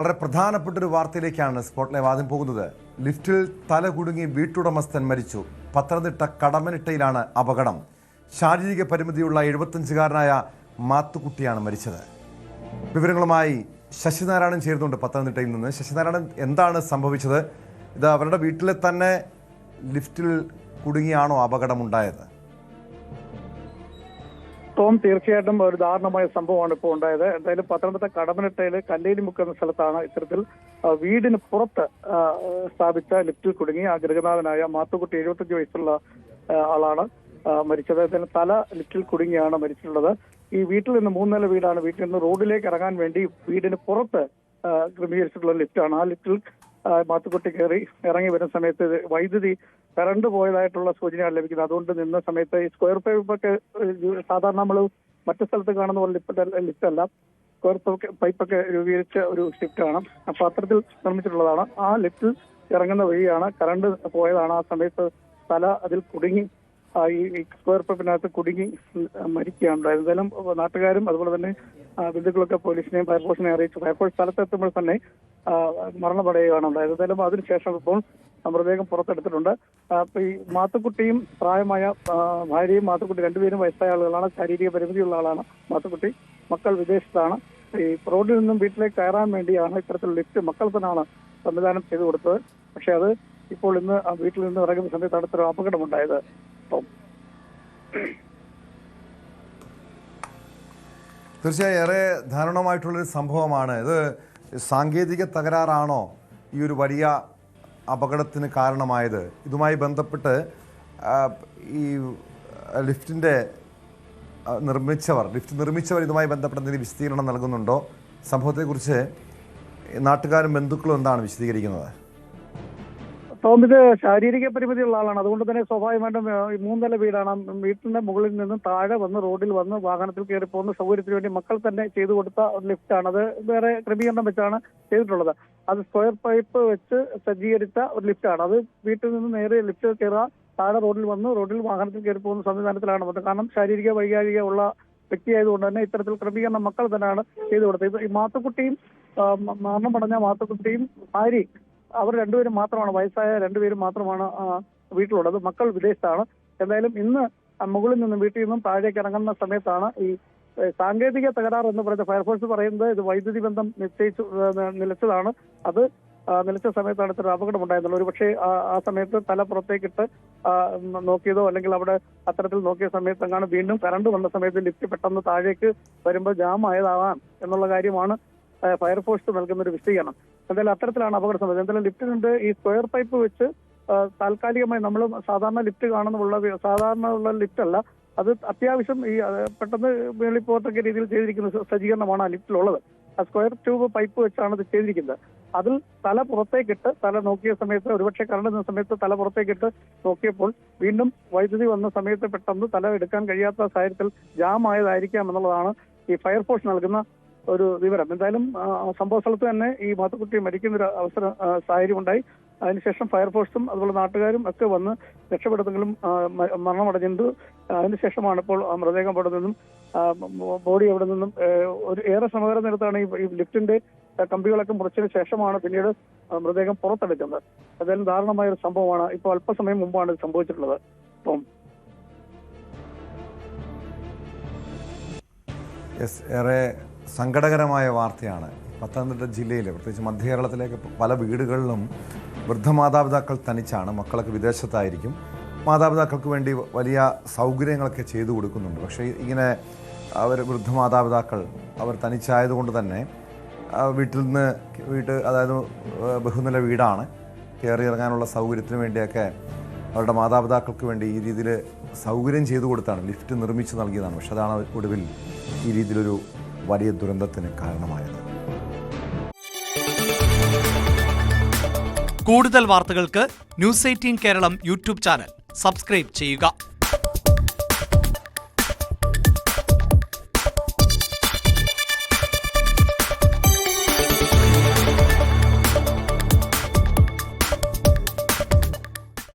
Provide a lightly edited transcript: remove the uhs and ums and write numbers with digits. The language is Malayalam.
വളരെ പ്രധാനപ്പെട്ടൊരു വാർത്തയിലേക്കാണ് സ്പോട്ട് ലൈവ് ആദ്യം പോകുന്നത്. ലിഫ്റ്റിൽ തല കുടുങ്ങി വീട്ടുടമസ്ഥൻ മരിച്ചു. പത്തനംതിട്ട കടമനിട്ടയിലാണ് അപകടം. ശാരീരിക പരിമിതിയുള്ള 75-കാരനായ മാത്തുക്കുട്ടിയാണ് മരിച്ചത്. വിവരങ്ങളുമായി ശശിനാരായണൻ ചേരുന്നുണ്ട് പത്തനംതിട്ടയിൽ നിന്ന്. ശശിനാരായണൻ, എന്താണ് സംഭവിച്ചത്? ഇത് അവരുടെ വീട്ടിലെ തന്നെ ലിഫ്റ്റിൽ കുടുങ്ങിയാണോ അപകടമുണ്ടായത്? തീർച്ചയായിട്ടും ഒരു ദാരുണമായ സംഭവമാണ് ഇപ്പോൾ ഉണ്ടായത്. എന്തായാലും പത്തനംതിട്ട കടമനിട്ടയില് കല്ലേലിമുക്ക് എന്ന സ്ഥലത്താണ് ഇത്തരത്തിൽ വീടിന് പുറത്ത് സ്ഥാപിച്ച ലിഫ്റ്റിൽ കുടുങ്ങി ആ ഗൃഹനാഥനായ മാത്തുക്കുട്ടി 75 വയസ്സുള്ള ആളാണ് മരിച്ചത്. എന്തായാലും തല ലിഫ്റ്റിൽ കുടുങ്ങിയാണ് മരിച്ചിട്ടുള്ളത്. ഈ വീട്ടിൽ നിന്ന് 3 നില വീടാണ്. വീട്ടിൽ നിന്ന് റോഡിലേക്ക് ഇറങ്ങാൻ വേണ്ടി വീടിന് പുറത്ത് ക്രമീകരിച്ചിട്ടുള്ള ലിഫ്റ്റാണ്. ആ ലിഫ്റ്റിൽ മാത്തുക്കുട്ടി കയറി ഇറങ്ങി വരുന്ന സമയത്ത് വൈദ്യുതി കറണ്ട് പോയതായിട്ടുള്ള സൂചനയാണ് ലഭിക്കുന്നത്. അതുകൊണ്ട് നിന്ന സമയത്ത് ഈ സ്ക്വയർ പൈപ്പൊക്കെ സാധാരണ നമ്മൾ മറ്റു സ്ഥലത്ത് കാണുന്ന പോലെ ലിഫ്റ്റ് അല്ല, സ്ക്വയർ പൈപ്പൊക്കെ രൂപീകരിച്ച ഒരു ലിഫ്റ്റാണ്. അപ്പൊ അത്തരത്തിൽ നിർമ്മിച്ചിട്ടുള്ളതാണ്. ആ ലിഫ്റ്റിൽ ഇറങ്ങുന്ന വഴിയാണ് കറണ്ട് പോയതാണ്. ആ സമയത്ത് തല അതിൽ കുടുങ്ങി ഈ സ്ക്വയർ പൈപ്പിനകത്ത് കുടുങ്ങി മരിക്കുകയാണ് ഉണ്ടായത്. എന്തായാലും നാട്ടുകാരും അതുപോലെ തന്നെ ബന്ധുക്കളൊക്കെ പോലീസിനെയും ഫയർഫോഴ്സിനെയും അറിയിച്ചു. ഫയർഫോഴ്സ് സ്ഥലത്തെത്തുമ്പോൾ തന്നെ മരണപ്പെടുകയാണ് ഉണ്ടായത്. എന്തായാലും അതിനുശേഷം ഇപ്പോൾ മൃതദേഹം പുറത്തെടുത്തിട്ടുണ്ട്. അപ്പൊ ഈ മാത്തുക്കുട്ടിയും പ്രായമായ ഭാര്യയും മാത്തുക്കുട്ടി രണ്ടുപേരും വയസ്സായ ആളുകളാണ്. ശാരീരിക പരിമിതിയുള്ള ആളാണ് മാത്തുക്കുട്ടി. മക്കൾ വിദേശത്താണ്. ഈ റോഡിൽ നിന്നും വീട്ടിലേക്ക് കയറാൻ വേണ്ടിയാണ് ഇത്തരത്തിൽ ലിഫ്റ്റ് മക്കൾ തന്നെയാണ് സംവിധാനം ചെയ്തു കൊടുത്തത്. പക്ഷെ അത് ഇപ്പോൾ ഇന്ന് വീട്ടിൽ നിന്ന് ഇറങ്ങുന്ന സമയത്ത് അടുത്തൊരു അപകടമുണ്ടായത്. തീർച്ചയായും ഏറെ ദാരുണമായിട്ടുള്ളൊരു സംഭവമാണ് ഇത്. സാങ്കേതിക തകരാറാണോ ഈ ഒരു വലിയ അപകടത്തിന് കാരണമായത്? ഇതുമായി ബന്ധപ്പെട്ട് ഈ ലിഫ്റ്റ് നിർമ്മിച്ചവർ ഇതുമായി ബന്ധപ്പെട്ട എന്തെങ്കിലും വിശദീകരണം നൽകുന്നുണ്ടോ? സംഭവത്തെക്കുറിച്ച് നാട്ടുകാരും ബന്ധുക്കളും എന്താണ് വിശദീകരിക്കുന്നത്? ഇത് ശാരീരിക പരിമിതിയുള്ള ആളാണ്. അതുകൊണ്ട് തന്നെ സ്വാഭാവികമായിട്ടും 3 നില വീടാണ്. വീട്ടിന്റെ മുകളിൽ നിന്നും താഴെ വന്ന് റോഡിൽ വന്ന് വാഹനത്തിൽ കയറി പോകുന്ന സൗകര്യത്തിന് വേണ്ടി മക്കൾ തന്നെ ചെയ്തു കൊടുത്ത ലിഫ്റ്റാണ്. അത് വേറെ ക്രമീകരണം വെച്ചാണ് ചെയ്തിട്ടുള്ളത്. അത് സ്ക്വയർ പൈപ്പ് വെച്ച് സജ്ജീകരിച്ച ഒരു ലിഫ്റ്റാണ്. അത് വീട്ടിൽ നിന്ന് നേരെ ലിഫ്റ്റ് കയറുക, താഴെ റോഡിൽ വന്ന് റോഡിൽ വാഹനത്തിൽ കയറി പോകുന്ന സംവിധാനത്തിലാണ് വന്നത്. കാരണം ശാരീരിക വൈകാരിക ഉള്ള വ്യക്തിയായതുകൊണ്ട് തന്നെ ഇത്തരത്തിൽ ക്രമീകരണം മക്കൾ തന്നെയാണ് ചെയ്തു കൊടുത്തത്. ഈ മാത്തുക്കുട്ടിയും മരണമടഞ്ഞ മാത്തുക്കുട്ടിയും ഭാര്യ അവർ രണ്ടുപേരും മാത്രമാണ്, വയസ്സായ രണ്ടുപേരും മാത്രമാണ് വീട്ടിലുള്ളത്. മക്കൾ വിദേശത്താണ്. എന്തായാലും ഇന്ന് മുകളിൽ നിന്നും വീട്ടിൽ നിന്നും താഴേക്ക് ഇറങ്ങുന്ന സമയത്താണ് ഈ സാങ്കേതിക തകരാർ എന്ന് പറയുന്നത്. ഫയർഫോഴ്സ് പറയുന്നത് ഇത് വൈദ്യുതി ബന്ധം നിലച്ചതാണ്. അത് നിലച്ച സമയത്താണ് ഇത്ര അപകടം ഉണ്ടായിരുന്നുള്ളൂ. ഒരു പക്ഷേ ആ സമയത്ത് തല പുറത്തേക്കിട്ട് നോക്കിയതോ അല്ലെങ്കിൽ അവിടെ അത്തരത്തിൽ നോക്കിയ സമയത്ത് എങ്ങാണ് വീണ്ടും കറണ്ട് വന്ന സമയത്ത് ലിഫ്റ്റ് പെട്ടെന്ന് താഴേക്ക് വരുമ്പോൾ ജാം ആയതാവാം എന്നുള്ള കാര്യമാണ് ഫയർഫോഴ്സ് നൽകുന്ന ഒരു വിശദീകരണം. എന്തായാലും അത്തരത്തിലാണ് അപകട സംഭവിച്ചത്. എന്തായാലും ലിഫ്റ്റിനുണ്ട് ഈ സ്ക്വയർ പൈപ്പ് വെച്ച് താൽക്കാലികമായി നമ്മൾ സാധാരണ ലിഫ്റ്റ് സാധാരണ ഉള്ള ലിഫ്റ്റ് അല്ല, അത് അത്യാവശ്യം ഈ പെട്ടെന്ന് മേളിൽ പോകത്തക്ക രീതിയിൽ ചെയ്തിരിക്കുന്ന സജ്ജീകരണമാണ് ആ ലിഫ്റ്റിലുള്ളത്. ആ സ്ക്വയർ ട്യൂബ് പൈപ്പ് വെച്ചാണ് ഇത് ചെയ്തിരിക്കുന്നത്. അതിൽ തല പുറത്തേക്കിട്ട് തല നോക്കിയ സമയത്ത് ഒരുപക്ഷെ കറണ്ട് നിന്ന സമയത്ത് തല പുറത്തേക്കിട്ട് നോക്കിയപ്പോൾ വീണ്ടും വൈദ്യുതി വന്ന സമയത്ത് പെട്ടെന്ന് തല എടുക്കാൻ കഴിയാത്ത സാഹചര്യത്തിൽ ജാം ആയതായിരിക്കാം എന്നുള്ളതാണ് ഈ ഫയർഫോഴ്സ് നൽകുന്ന ഒരു വിവരം. എന്തായാലും സംഭവ സ്ഥലത്ത് തന്നെ ഈ മാത്തുക്കുട്ടി മരിക്കുന്ന ഒരു സാഹചര്യം ഉണ്ടായി. അതിനുശേഷം ഫയർഫോഴ്സും അതുപോലെ നാട്ടുകാരും ഒക്കെ വന്ന് രക്ഷപ്പെടുത്തെങ്കിലും മരണമടഞ്ഞിട്ടുണ്ട്. അതിനുശേഷമാണ് ഇപ്പോൾ മൃതദേഹം അവിടെ നിന്നും ബോഡി അവിടെ നിന്നും ഒരു ഏറെ ശ്രമകരം നേരത്താണ് ഈ ലിഫ്റ്റിന്റെ കമ്പികളൊക്കെ മുറിച്ചതിന് ശേഷമാണ് പിന്നീട് മൃതദേഹം പുറത്തെടുക്കുന്നത്. എന്തായാലും ദാരുണമായ ഒരു സംഭവമാണ്. ഇപ്പോൾ അല്പസമയം മുമ്പാണ് ഇത് സംഭവിച്ചിട്ടുള്ളത്. അപ്പം ഏറെ സങ്കടകരമായ വാർത്തയാണ്. പത്തനംതിട്ട ജില്ലയിൽ പ്രത്യേകിച്ച് മധ്യ കേരളത്തിലേക്ക് പല വീടുകളിലും വൃദ്ധമാതാപിതാക്കൾ തനിച്ചാണ്. മക്കളൊക്കെ വിദേശത്തായിരിക്കും. മാതാപിതാക്കൾക്ക് വേണ്ടി വലിയ സൗകര്യങ്ങളൊക്കെ ചെയ്തു കൊടുക്കുന്നുണ്ട്. പക്ഷേ ഇങ്ങനെ വൃദ്ധമാതാപിതാക്കൾ അവർ തനിച്ചായതുകൊണ്ട് തന്നെ അതായത് ബഹുനില വീടാണ്, കയറി ഇറങ്ങാനുള്ള സൗകര്യത്തിന് വേണ്ടിയൊക്കെ അവരുടെ മാതാപിതാക്കൾക്ക് വേണ്ടി ഈ രീതിയിൽ സൗകര്യം ചെയ്തു കൊടുത്താണ് ലിഫ്റ്റ് നിർമ്മിച്ച് നൽകിയതാണ്. പക്ഷെ അതാണ് ഒടുവിൽ ഈ രീതിയിലൊരു വലിയ ദുരന്തത്തിന് കാരണമായത്. കൂടുതൽ വാർത്തകൾക്ക് news 18 Keralam YouTube channel subscribe ചെയ്യുക.